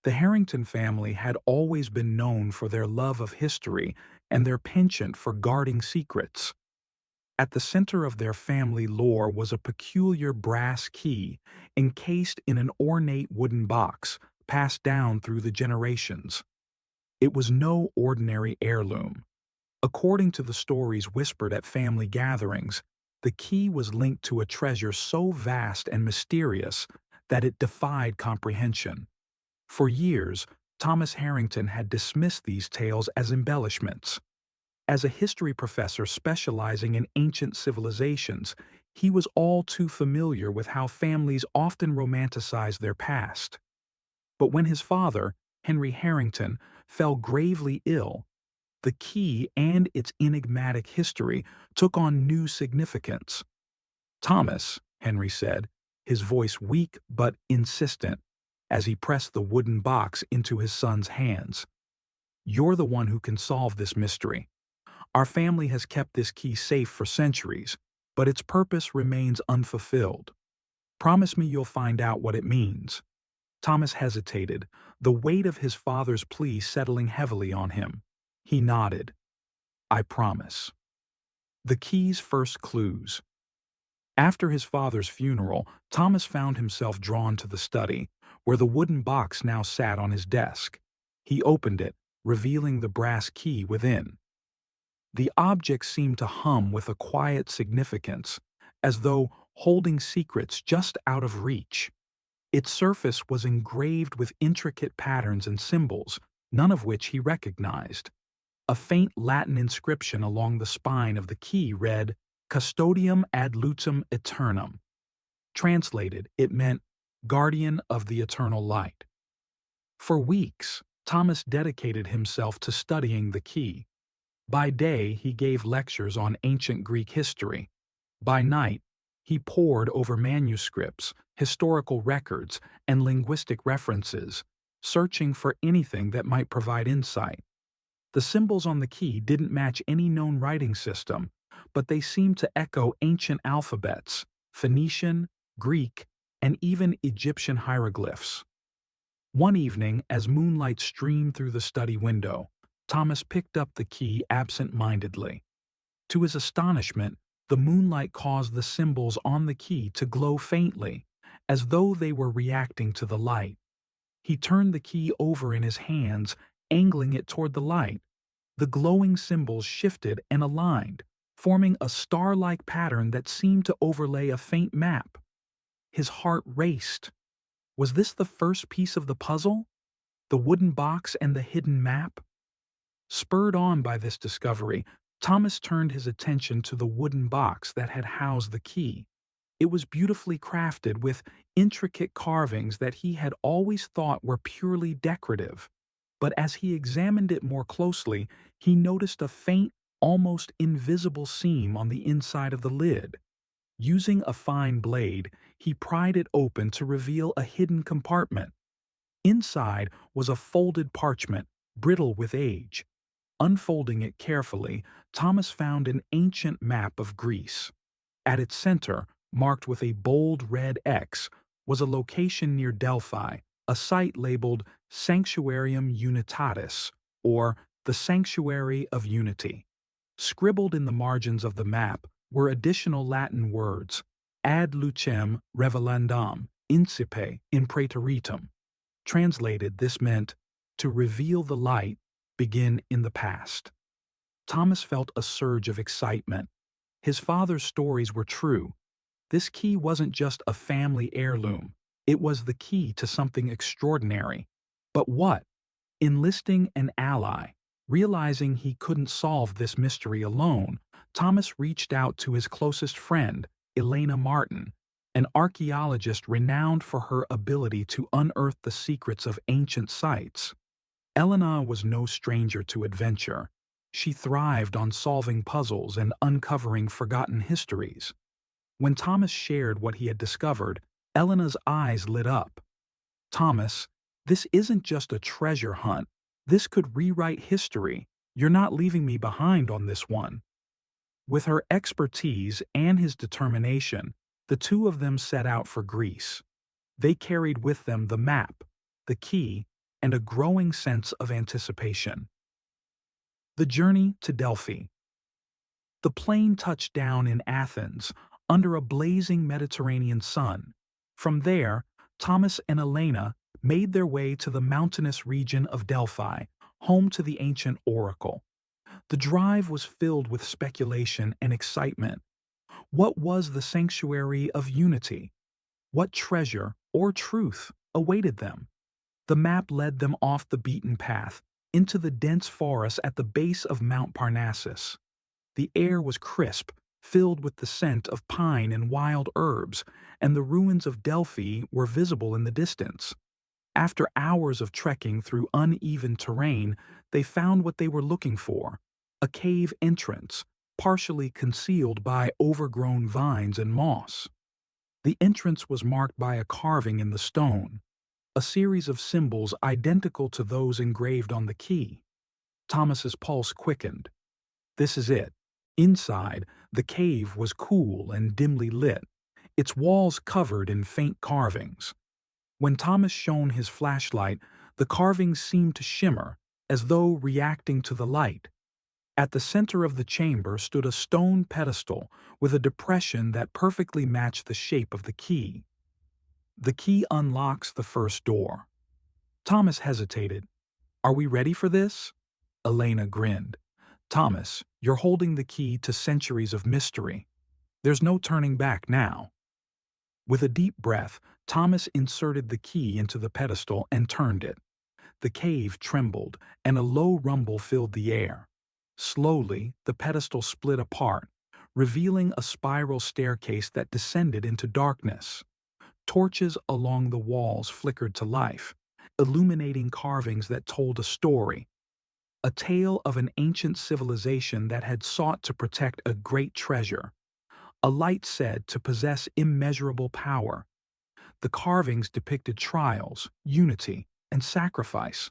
The Harrington family had always been known for their love of history and their penchant for guarding secrets. At the center of their family lore was a peculiar brass key encased in an ornate wooden box passed down through the generations. It was no ordinary heirloom. According to the stories whispered at family gatherings, the key was linked to a treasure so vast and mysterious that it defied comprehension. For years, Thomas Harrington had dismissed these tales as embellishments. As a history professor specializing in ancient civilizations, he was all too familiar with how families often romanticize their past. But when his father, Henry Harrington, fell gravely ill, the key and its enigmatic history took on new significance. "Thomas," Henry said, his voice weak but insistent, as he pressed the wooden box into his son's hands, "you're the one who can solve this mystery. Our family has kept this key safe for centuries, but its purpose remains unfulfilled. Promise me you'll find out what it means." Thomas hesitated, the weight of his father's plea settling heavily on him. He nodded. "I promise." The key's first clues. After his father's funeral, Thomas found himself drawn to the study, where the wooden box now sat on his desk. He opened it, revealing the brass key within. The object seemed to hum with a quiet significance, as though holding secrets just out of reach. Its surface was engraved with intricate patterns and symbols, none of which he recognized. A faint Latin inscription along the spine of the key read, "Custodium ad lucem aeternum." Translated, it meant, "Guardian of the eternal light." For weeks, Thomas dedicated himself to studying the key. By day, he gave lectures on ancient Greek history. By night, he pored over manuscripts, historical records, and linguistic references, searching for anything that might provide insight. The symbols on the key didn't match any known writing system, but they seemed to echo ancient alphabets, Phoenician, Greek, and even Egyptian hieroglyphs. One evening, as moonlight streamed through the study window, Thomas picked up the key absent-mindedly. To his astonishment, the moonlight caused the symbols on the key to glow faintly, as though they were reacting to the light. He turned the key over in his hands, angling it toward the light. The glowing symbols shifted and aligned, forming a star-like pattern that seemed to overlay a faint map. His heart raced. Was this the first piece of the puzzle? The wooden box and the hidden map? Spurred on by this discovery, Thomas turned his attention to the wooden box that had housed the key. It was beautifully crafted with intricate carvings that he had always thought were purely decorative. But as he examined it more closely, he noticed a faint, almost invisible seam on the inside of the lid. Using a fine blade, he pried it open to reveal a hidden compartment. Inside was a folded parchment, brittle with age. Unfolding it carefully, Thomas found an ancient map of Greece. At its center, marked with a bold red X, was a location near Delphi, a site labeled Sanctuarium Unitatis, or the Sanctuary of Unity. Scribbled in the margins of the map were additional Latin words, ad lucem revelandum, incipe in praetoritum. Translated, this meant, to reveal the light, begin in the past. Thomas felt a surge of excitement. His father's stories were true. This key wasn't just a family heirloom. It was the key to something extraordinary. But what? Enlisting an ally. Realizing he couldn't solve this mystery alone, Thomas reached out to his closest friend, Elena Martin, an archaeologist renowned for her ability to unearth the secrets of ancient sites. Elena was no stranger to adventure. She thrived on solving puzzles and uncovering forgotten histories. When Thomas shared what he had discovered, Elena's eyes lit up. "Thomas, this isn't just a treasure hunt. This could rewrite history. You're not leaving me behind on this one." With her expertise and his determination, the two of them set out for Greece. They carried with them the map, the key, and a growing sense of anticipation. The journey to Delphi. The plane touched down in Athens under a blazing Mediterranean sun. From there, Thomas and Elena made their way to the mountainous region of Delphi, home to the ancient oracle. The drive was filled with speculation and excitement. What was the sanctuary of unity? What treasure or truth awaited them? The map led them off the beaten path, into the dense forest at the base of Mount Parnassus. The air was crisp, filled with the scent of pine and wild herbs, and the ruins of Delphi were visible in the distance. After hours of trekking through uneven terrain, they found what they were looking for: a cave entrance, partially concealed by overgrown vines and moss. The entrance was marked by a carving in the stone, a series of symbols identical to those engraved on the key. Thomas's pulse quickened. This is it. Inside, the cave was cool and dimly lit, its walls covered in faint carvings. When Thomas shone his flashlight, the carvings seemed to shimmer, as though reacting to the light. At the center of the chamber stood a stone pedestal with a depression that perfectly matched the shape of the key. The key unlocks the first door. Thomas hesitated. "Are we ready for this?" Elena grinned. "Thomas, you're holding the key to centuries of mystery. There's no turning back now." With a deep breath, Thomas inserted the key into the pedestal and turned it. The cave trembled, and a low rumble filled the air. Slowly, the pedestal split apart, revealing a spiral staircase that descended into darkness. Torches along the walls flickered to life, illuminating carvings that told a story, a tale of an ancient civilization that had sought to protect a great treasure, a light said to possess immeasurable power. The carvings depicted trials, unity, and sacrifice.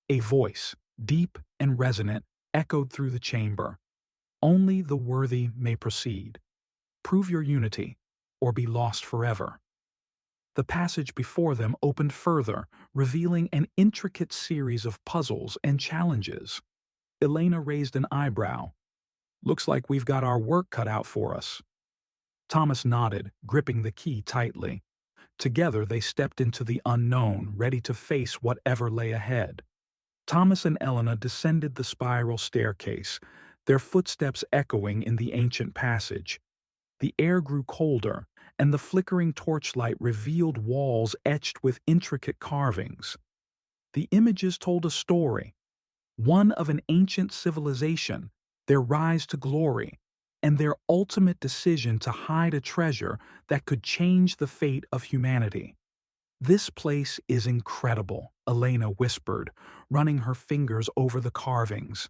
A voice, deep and resonant, echoed through the chamber. "Only the worthy may proceed. Prove your unity, or be lost forever." The passage before them opened further, revealing an intricate series of puzzles and challenges. Elena raised an eyebrow. "Looks like we've got our work cut out for us." Thomas nodded, gripping the key tightly. Together they stepped into the unknown, ready to face whatever lay ahead. Thomas and Elena descended the spiral staircase, their footsteps echoing in the ancient passage. The air grew colder, and the flickering torchlight revealed walls etched with intricate carvings. The images told a story, one of an ancient civilization, their rise to glory, and their ultimate decision to hide a treasure that could change the fate of humanity. "This place is incredible," Elena whispered, running her fingers over the carvings.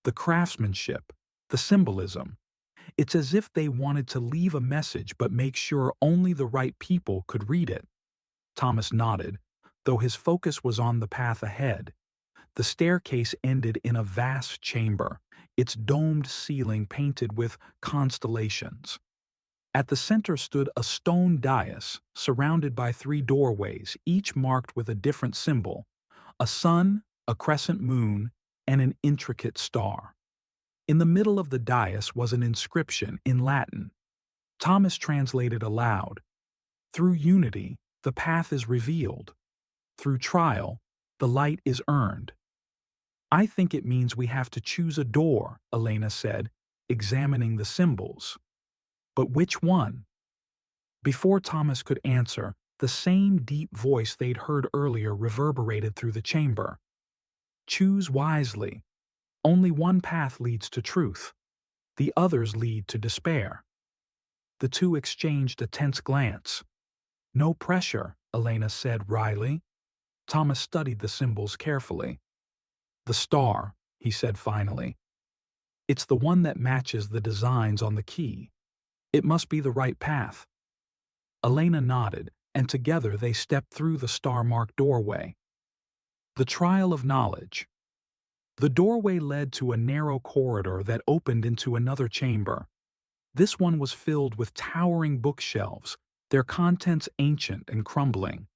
"The craftsmanship, the symbolism. It's as if they wanted to leave a message but make sure only the right people could read it." Thomas nodded, though his focus was on the path ahead. The staircase ended in a vast chamber, its domed ceiling painted with constellations. At the center stood a stone dais, surrounded by 3 doorways, each marked with a different symbol: a sun, a crescent moon, and an intricate star. In the middle of the dais was an inscription in Latin. Thomas translated aloud: "Through unity, the path is revealed. Through trial, the light is earned." "I think it means we have to choose a door," Elena said, examining the symbols. "But which one?" Before Thomas could answer, the same deep voice they'd heard earlier reverberated through the chamber. "Choose wisely. Only one path leads to truth. The others lead to despair." The two exchanged a tense glance. "No pressure," Elena said wryly. Thomas studied the symbols carefully. "The star," he said finally. "It's the one that matches the designs on the key. It must be the right path." Elena nodded, and together they stepped through the star-marked doorway. The trial of knowledge. The doorway led to a narrow corridor that opened into another chamber. This one was filled with towering bookshelves, their contents ancient and crumbling.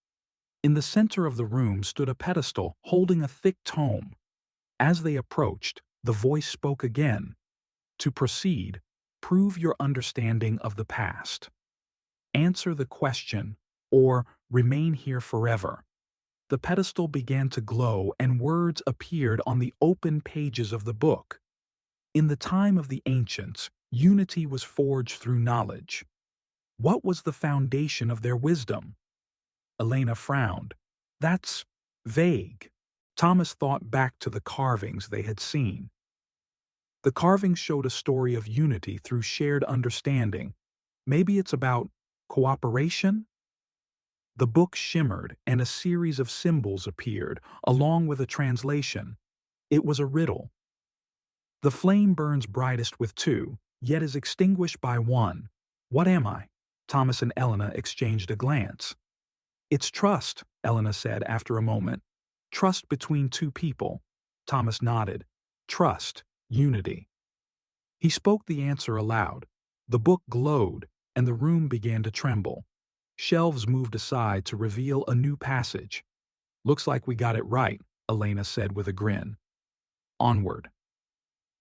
In the center of the room stood a pedestal holding a thick tome. As they approached, the voice spoke again. To proceed, prove your understanding of the past. Answer the question, or remain here forever. The pedestal began to glow and words appeared on the open pages of the book. In the time of the ancients, unity was forged through knowledge. What was the foundation of their wisdom? Elena frowned. That's vague. Thomas thought back to the carvings they had seen. The carvings showed a story of unity through shared understanding. Maybe it's about cooperation? The book shimmered and a series of symbols appeared, along with a translation. It was a riddle. The flame burns brightest with two, yet is extinguished by one. What am I? Thomas and Elena exchanged a glance. It's trust, Elena said after a moment. Trust between two people. Thomas nodded. Trust, unity. He spoke the answer aloud. The book glowed, and the room began to tremble. Shelves moved aside to reveal a new passage. Looks like we got it right, Elena said with a grin. Onward.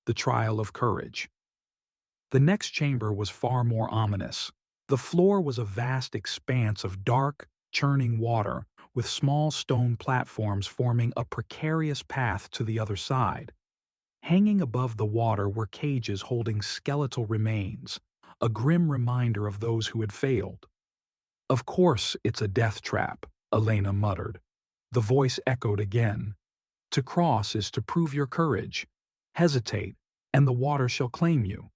The trial of courage. The next chamber was far more ominous. The floor was a vast expanse of dark, churning water, with small stone platforms forming a precarious path to the other side. Hanging above the water were cages holding skeletal remains, a grim reminder of those who had failed. Of course it's a death trap, Elena muttered. The voice echoed again. To cross is to prove your courage. Hesitate, and the water shall claim you.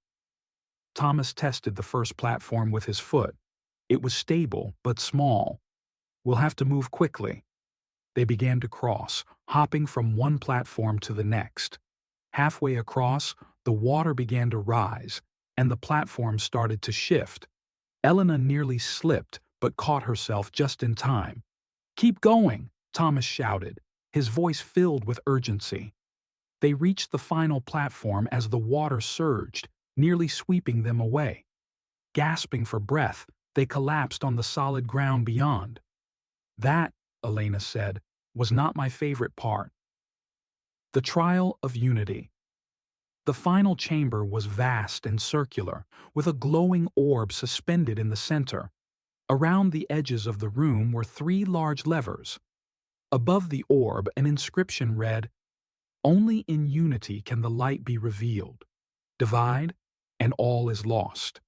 Thomas tested the first platform with his foot. It was stable, but small. We'll have to move quickly. They began to cross, hopping from one platform to the next. Halfway across, the water began to rise, and the platform started to shift. Elena nearly slipped, but caught herself just in time. Keep going, Thomas shouted, his voice filled with urgency. They reached the final platform as the water surged, nearly sweeping them away. Gasping for breath, they collapsed on the solid ground beyond. That, Elena said, was not my favorite part. The trial of unity. The final chamber was vast and circular, with a glowing orb suspended in the center. Around the edges of the room were three large levers. Above the orb, an inscription read, "Only in unity can the light be revealed. Divide, and all is lost."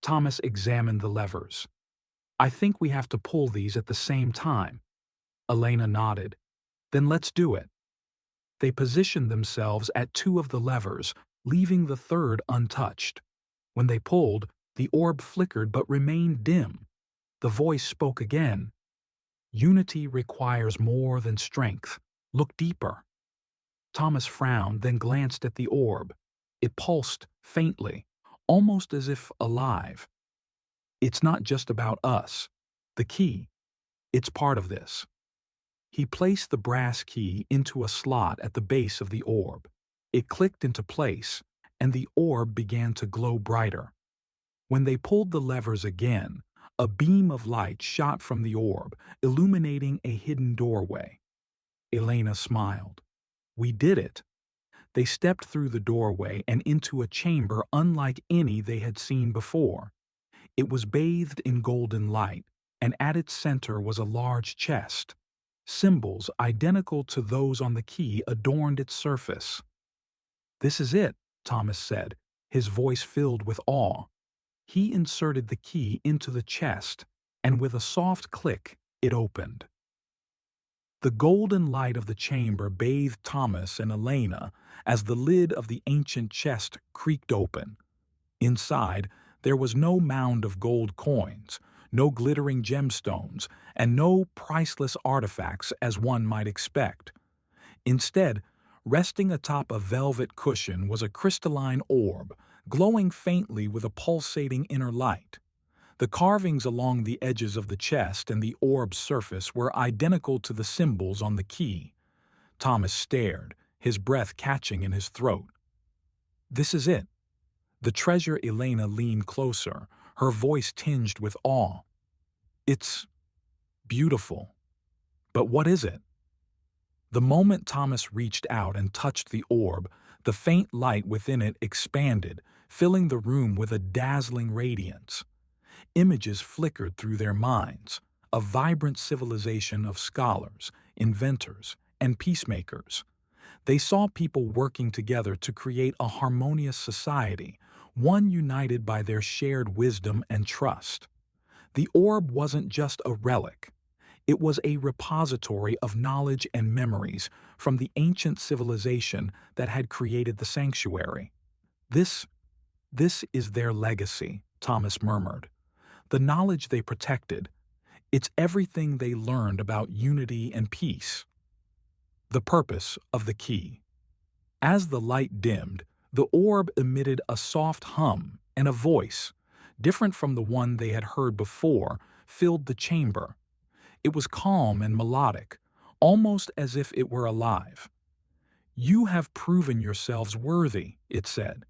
Thomas examined the levers. I think we have to pull these at the same time. Elena nodded. Then let's do it. They positioned themselves at two of the levers, leaving the third untouched. When they pulled, the orb flickered but remained dim. The voice spoke again. Unity requires more than strength. Look deeper. Thomas frowned, then glanced at the orb. It pulsed faintly, almost as if alive. It's not just about us. The key. It's part of this. He placed the brass key into a slot at the base of the orb. It clicked into place, and the orb began to glow brighter. When they pulled the levers again, a beam of light shot from the orb, illuminating a hidden doorway. Elena smiled. We did it. They stepped through the doorway and into a chamber unlike any they had seen before. It was bathed in golden light, and at its center was a large chest. Symbols identical to those on the key adorned its surface. This is it, Thomas said, his voice filled with awe. He inserted the key into the chest, and with a soft click, it opened. The golden light of the chamber bathed Thomas and Elena as the lid of the ancient chest creaked open. Inside, there was no mound of gold coins, no glittering gemstones, and no priceless artifacts as one might expect. Instead, resting atop a velvet cushion was a crystalline orb, glowing faintly with a pulsating inner light. The carvings along the edges of the chest and the orb's surface were identical to the symbols on the key. Thomas stared, his breath catching in his throat. This is it. The treasure. Elena leaned closer, her voice tinged with awe. It's beautiful. But what is it? The moment Thomas reached out and touched the orb, the faint light within it expanded, filling the room with a dazzling radiance. Images flickered through their minds, a vibrant civilization of scholars, inventors, and peacemakers. They saw people working together to create a harmonious society, one united by their shared wisdom and trust. The orb wasn't just a relic. It was a repository of knowledge and memories from the ancient civilization that had created the sanctuary. This, this is their legacy, Thomas murmured. The knowledge they protected, it's everything they learned about unity and peace. The purpose of the key. As the light dimmed, the orb emitted a soft hum, and a voice, different from the one they had heard before, filled the chamber. It was calm and melodic, almost as if it were alive. "You have proven yourselves worthy," it said.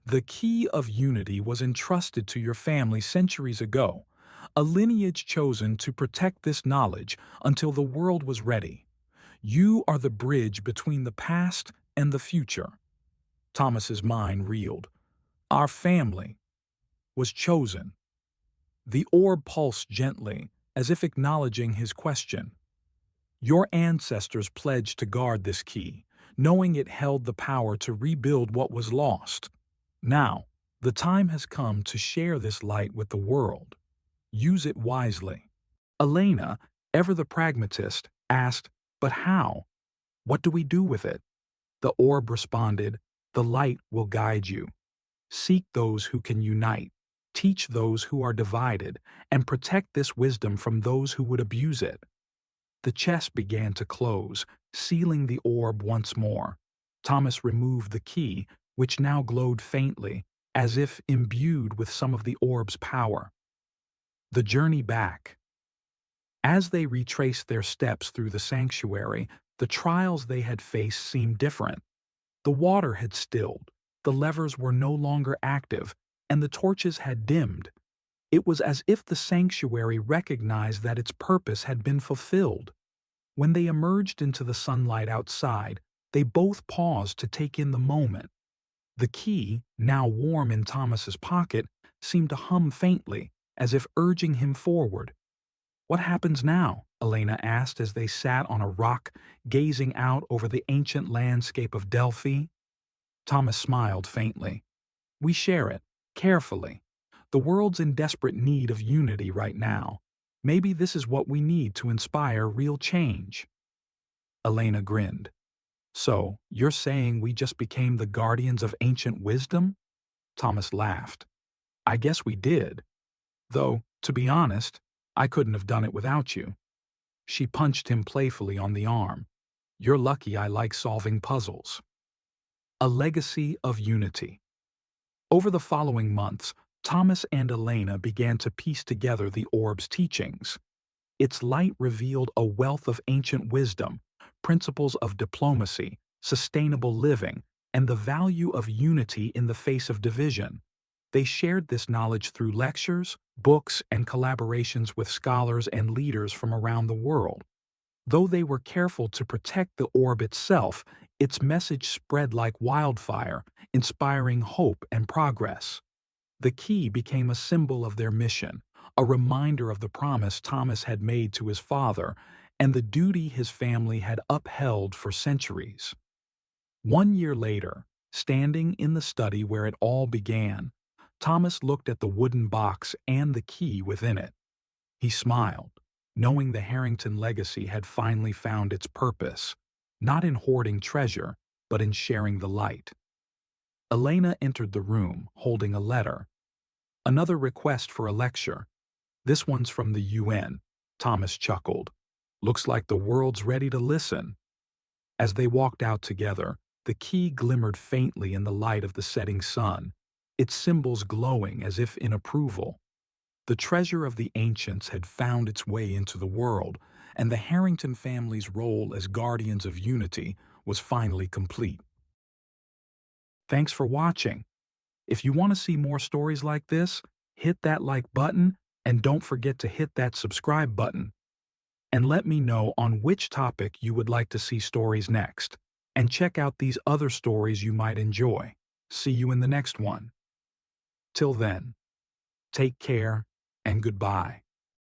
"The key of unity was entrusted to your family centuries ago, a lineage chosen to protect this knowledge until the world was ready. You are the bridge between the past and the future." Thomas's mind reeled. Our family was chosen. The orb pulsed gently, as if acknowledging his question. Your ancestors pledged to guard this key, knowing it held the power to rebuild what was lost. Now, the time has come to share this light with the world. Use it wisely. Elena, ever the pragmatist, asked, "But how? What do we do with it?" The orb responded, "The light will guide you. Seek those who can unite, teach those who are divided, and protect this wisdom from those who would abuse it." The chest began to close, sealing the orb once more. Thomas removed the key, which now glowed faintly, as if imbued with some of the orb's power. The journey back. As they retraced their steps through the sanctuary, the trials they had faced seemed different. The water had stilled, the levers were no longer active, and the torches had dimmed. It was as if the sanctuary recognized that its purpose had been fulfilled. When they emerged into the sunlight outside, they both paused to take in the moment. The key, now warm in Thomas's pocket, seemed to hum faintly, as if urging him forward. "What happens now?" Elena asked as they sat on a rock, gazing out over the ancient landscape of Delphi. Thomas smiled faintly. "We share it, carefully. The world's in desperate need of unity right now. Maybe this is what we need to inspire real change." Elena grinned. "So, you're saying we just became the guardians of ancient wisdom?" Thomas laughed. "I guess we did. Though, to be honest, I couldn't have done it without you." She punched him playfully on the arm. "You're lucky I like solving puzzles." A legacy of unity. Over the following months, Thomas and Elena began to piece together the orb's teachings. Its light revealed a wealth of ancient wisdom, principles of diplomacy, sustainable living, and the value of unity in the face of division. They shared this knowledge through lectures, books, and collaborations with scholars and leaders from around the world. Though they were careful to protect the orb itself, its message spread like wildfire, inspiring hope and progress. The key became a symbol of their mission, a reminder of the promise Thomas had made to his father and the duty his family had upheld for centuries. 1 year later, standing in the study where it all began, Thomas looked at the wooden box and the key within it. He smiled, knowing the Harrington legacy had finally found its purpose, not in hoarding treasure, but in sharing the light. Elena entered the room, holding a letter. "Another request for a lecture. This one's from the UN," Thomas chuckled. "Looks like the world's ready to listen." As they walked out together, the key glimmered faintly in the light of the setting sun, its symbols glowing as if in approval. The treasure of the ancients had found its way into the world, and the Harrington family's role as guardians of unity was finally complete. Thanks for watching. If you want to see more stories like this, hit that like button and don't forget to hit that subscribe button. and let me know on which topic you would like to see stories next. And check out these other stories you might enjoy. See you in the next one. Till then, take care and goodbye.